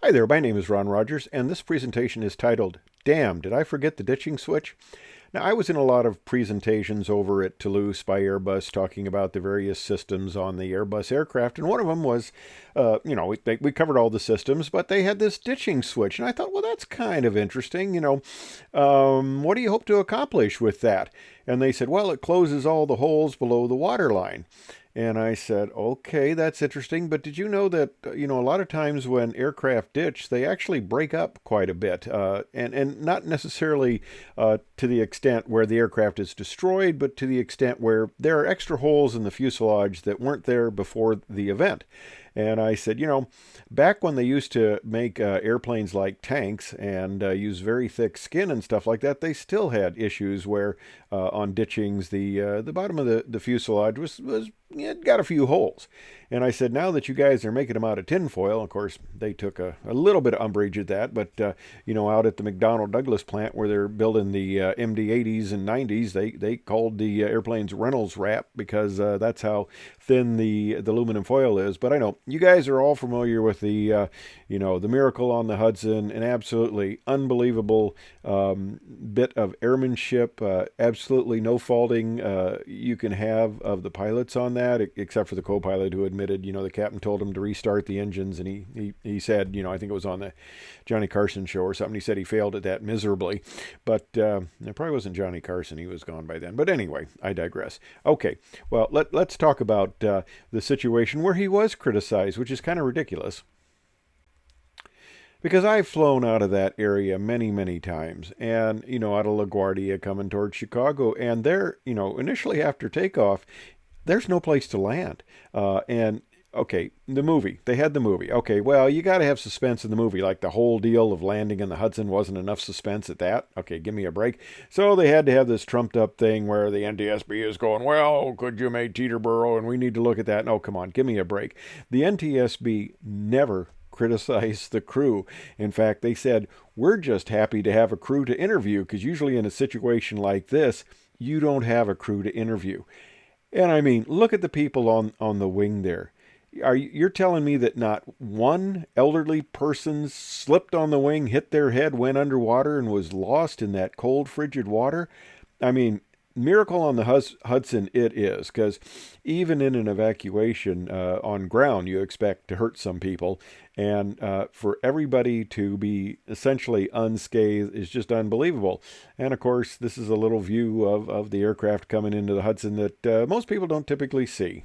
Hi there, my name is Ron Rogers, and this presentation is titled, Damn, Did I Forget the Ditching Switch? Now, I was in a lot of presentations over at Toulouse by Airbus talking about the various systems on the Airbus aircraft, and one of them was, we covered all the systems, but they had this ditching switch, and I thought, well, that's kind of interesting, what do you hope to accomplish with that? And they said, well, it closes all the holes below the waterline. And I said, okay, that's interesting. But did you know that, a lot of times when aircraft ditch, they actually break up quite a bit. And not necessarily to the extent where the aircraft is destroyed, but to the extent where there are extra holes in the fuselage that weren't there before the event. And I said, back when they used to make airplanes like tanks and use very thick skin and stuff like that, they still had issues where on ditchings, the bottom of the fuselage was it got a few holes. And I said, now that you guys are making them out of tinfoil, of course, they took a little bit of umbrage at that, but, out at the McDonnell Douglas plant where they're building the MD-80s and 90s, they called the airplanes Reynolds wrap because that's how thin the aluminum foil is. But I know you guys are all familiar with the miracle on the Hudson, an absolutely unbelievable bit of airmanship, absolutely no faulting you can have of the pilots on that, except for the co-pilot who admitted, the captain told him to restart the engines, and he said, I think it was on the Johnny Carson show or something, he said he failed at that miserably. But it probably wasn't Johnny Carson, he was gone by then. But anyway, I digress. Okay, well, let's talk about the situation where he was criticized, which is kind of ridiculous. Because I've flown out of that area many, many times, and, out of LaGuardia coming towards Chicago, and there, initially after takeoff, there's no place to land. And okay, the movie, they had the movie. Okay, well, you got to have suspense in the movie, like the whole deal of landing in the Hudson wasn't enough suspense at that. Okay, give me a break. So they had to have this trumped up thing where the NTSB is going, well, could you make Teterboro, and we need to look at that. No, come on, give me a break. The NTSB never criticized the crew. In fact, they said, we're just happy to have a crew to interview, because usually in a situation like this, you don't have a crew to interview. And I mean, look at the people on the wing there. You're telling me that not one elderly person slipped on the wing, hit their head, went underwater, and was lost in that cold, frigid water? I mean, miracle on the Hudson it is, because even in an evacuation on ground, you expect to hurt some people. And for everybody to be essentially unscathed is just unbelievable. And of course, this is a little view of the aircraft coming into the Hudson that most people don't typically see.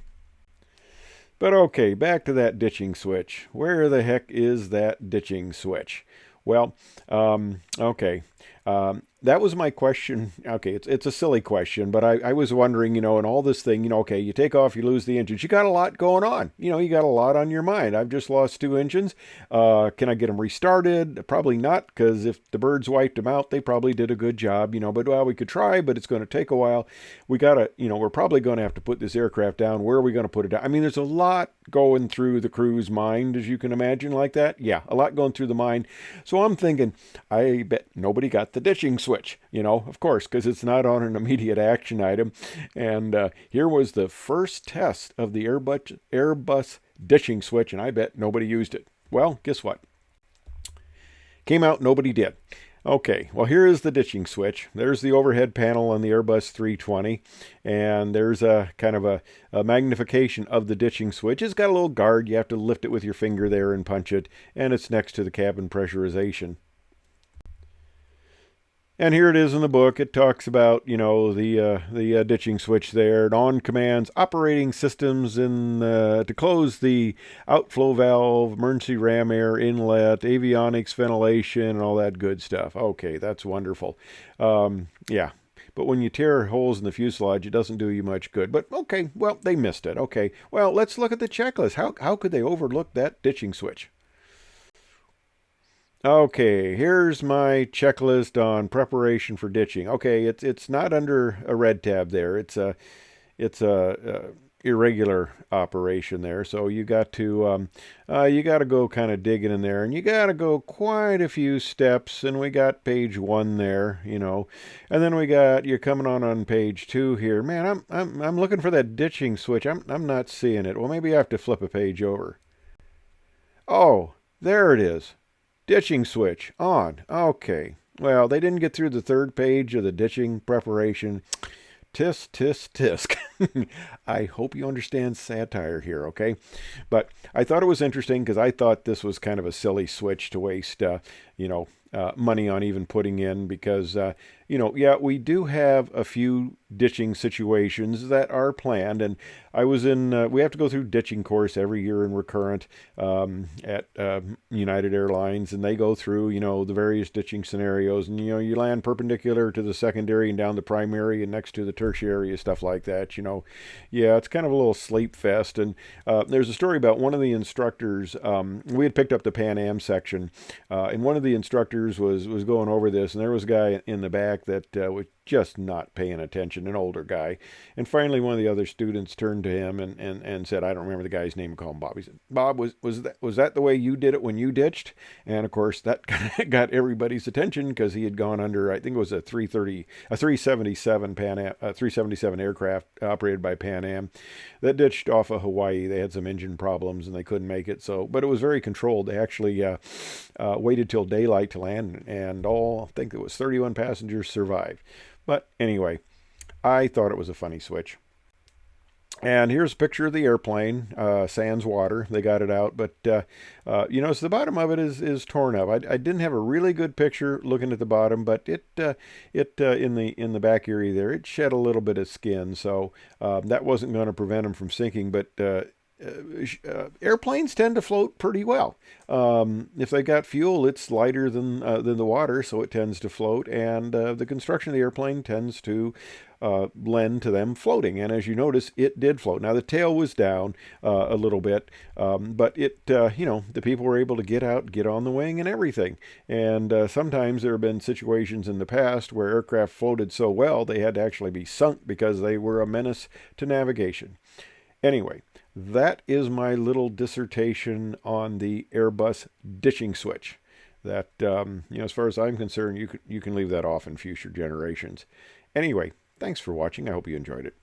But okay, back to that ditching switch. Where the heck is that ditching switch? Well, okay. That was my question. Okay, it's a silly question, but I was wondering, in all this thing, okay, you take off, you lose the engines. You got a lot going on. You got a lot on your mind. I've just lost 2 engines. Can I get them restarted? Probably not, because if the birds wiped them out, they probably did a good job, but well, we could try, but it's going to take a while. We got to, we're probably going to have to put this aircraft down. Where are we going to put it down? I mean, there's a lot going through the crew's mind, as you can imagine, like that. Yeah, a lot going through the mind. So I'm thinking, I bet nobody got the ditching switch, of course, because it's not on an immediate action item. And here was the first test of the Airbus ditching switch, and I bet nobody used it. Well, guess what? Came out, nobody did. Okay, well, here is the ditching switch. There's the overhead panel on the Airbus 320, and there's a kind of a magnification of the ditching switch. It's got a little guard. You have to lift it with your finger there and punch it, and it's next to the cabin pressurization. And here it is in the book. It talks about, the ditching switch there, and on commands, operating systems to close the outflow valve, emergency ram air inlet, avionics, ventilation, and all that good stuff. Okay, that's wonderful. Yeah. But when you tear holes in the fuselage, it doesn't do you much good. But okay, well, they missed it. Okay, well, let's look at the checklist. How could they overlook that ditching switch? Okay, here's my checklist on preparation for ditching. Okay, it's not under a red tab there. It's a irregular operation there. So you got to go kind of digging in there, and you got to go quite a few steps. And we got page 1 there, and then you're coming on page 2 here. Man, I'm looking for that ditching switch. I'm not seeing it. Well, maybe I have to flip a page over. Oh, there it is. Ditching switch on. Okay. Well, they didn't get through the third page of the ditching preparation. Tisk, tisk, tisk. I hope you understand satire here, okay? But I thought it was interesting because I thought this was kind of a silly switch to waste, money on even putting in because, yeah, we do have a few ditching situations that are planned. And I was we have to go through ditching course every year in Recurrent at United Airlines, and they go through, the various ditching scenarios. And, you land perpendicular to the secondary and down the primary and next to the tertiary and stuff like that. Yeah, it's kind of a little sleep fest. And there's a story about one of the instructors. We had picked up the Pan Am section, and one of the instructors was going over this, and there was a guy in the back that was just not paying attention, an older guy. And finally, one of the other students turned to him and said, I don't remember the guy's name, called him Bob. He said, Bob, was that the way you did it when you ditched? And of course, that got everybody's attention because he had gone under, I think it was a 377 Pan Am, 377 aircraft operated by Pan Am that ditched off of Hawaii. They had some engine problems and they couldn't make it. But it was very controlled. They actually waited till daylight to land, and I think it was 31 passengers survived. But anyway, I thought it was a funny switch. And here's a picture of the airplane, sans water. They got it out, but so the bottom of it is torn up. I didn't have a really good picture looking at the bottom, but it in the back area there, it shed a little bit of skin, so that wasn't going to prevent them from sinking. But airplanes tend to float pretty well. If they got fuel, it's lighter than the water, so it tends to float. And the construction of the airplane tends to lend to them floating. And as you notice, it did float. Now the tail was down a little bit, but the people were able to get out, get on the wing, and everything. And sometimes there have been situations in the past where aircraft floated so well they had to actually be sunk because they were a menace to navigation. Anyway, that is my little dissertation on the Airbus ditching switch. That, as far as I'm concerned, you can leave that off in future generations. Anyway, thanks for watching. I hope you enjoyed it.